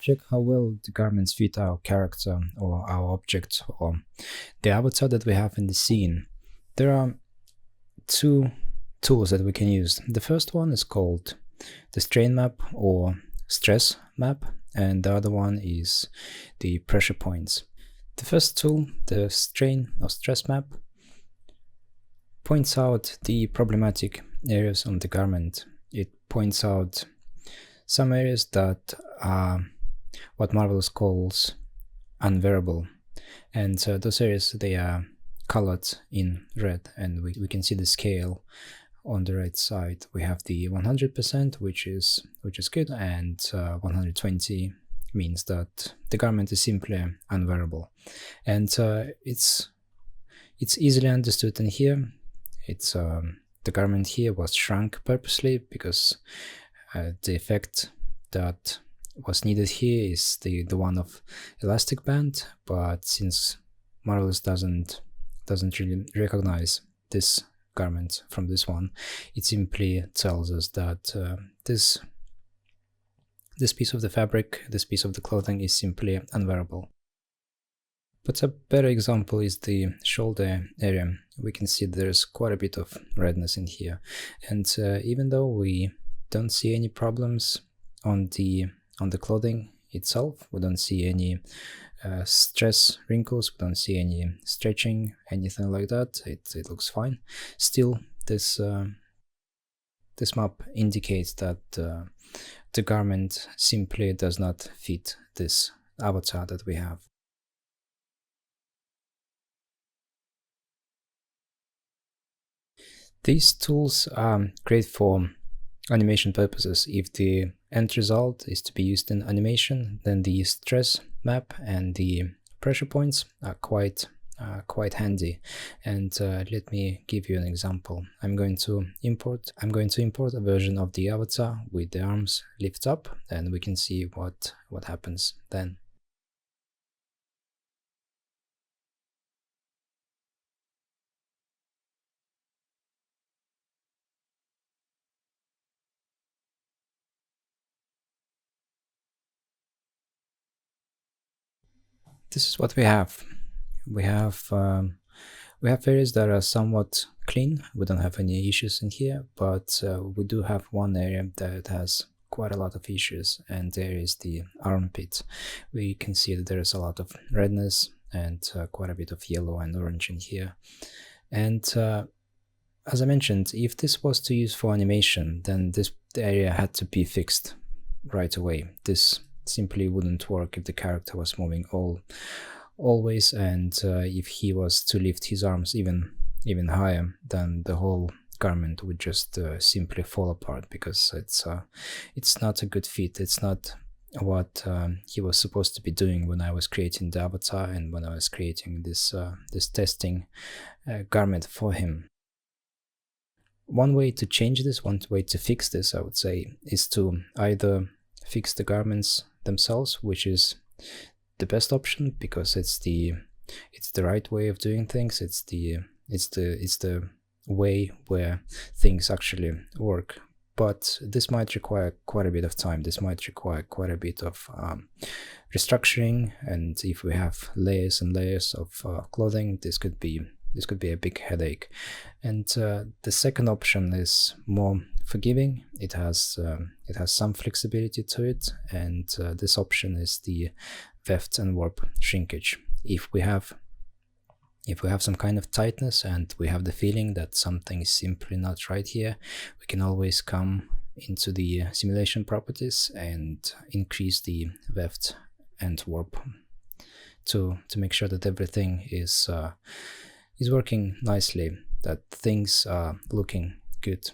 check how well the garments fit our character or our object or the avatar that we have in the scene, there are two tools that we can use. The first one is called the strain map or stress map, and the other one is the pressure points. The first tool, the strain or stress map, points out the problematic areas on the garment. It points out some areas that are what Marvelous calls unwearable, and those areas, they are colored in red, and we can see the scale on the right side. We have the 100%, which is good, and 120 means that the garment is simply unwearable, and it's easily understood in here. It's the garment here was shrunk purposely because the effect that was needed here is the one of elastic band, but since Marvelous doesn't really recognize this garment from this one, it simply tells us that this piece of the fabric, this piece of the clothing is simply unwearable. But a better example is the shoulder area. We can see there's quite a bit of redness in here, and even though we don't see any problems on the clothing itself, we don't see any stress wrinkles, we don't see any stretching, anything like that. It looks fine. Still, this map indicates that the garment simply does not fit this avatar that we have. These tools are great for animation purposes. If the end result is to be used in animation, then the stress map and the pressure points are quite handy. And let me give you an example. I'm going to import a version of the avatar with the arms lift up, and we can see what happens then. This is what we have. We have areas that are somewhat clean. We don't have any issues in here, but we do have one area that has quite a lot of issues, and there is the armpit. We can see that there is a lot of redness and quite a bit of yellow and orange in here. And as I mentioned, if this was to use for animation, then the area had to be fixed right away. This simply wouldn't work if the character was moving always, and if he was to lift his arms even higher, then the whole garment would just simply fall apart, because it's not a good fit. It's not what he was supposed to be doing when I was creating the avatar and when I was creating this testing garment for him. One way to change this, one way to fix this, I would say, is to either fix the garments themselves, which is the best option because it's the right way of doing things. It's the way where things actually work. But this might require quite a bit of time. This might require quite a bit of restructuring, and if we have layers and layers of clothing, this could be a big headache. And the second option is more forgiving. It has some flexibility to it, and this option is the weft and warp shrinkage. If we have some kind of tightness and we have the feeling that something is simply not right here, we can always come into the simulation properties and increase the weft and warp to make sure that everything is working nicely, that things are looking good.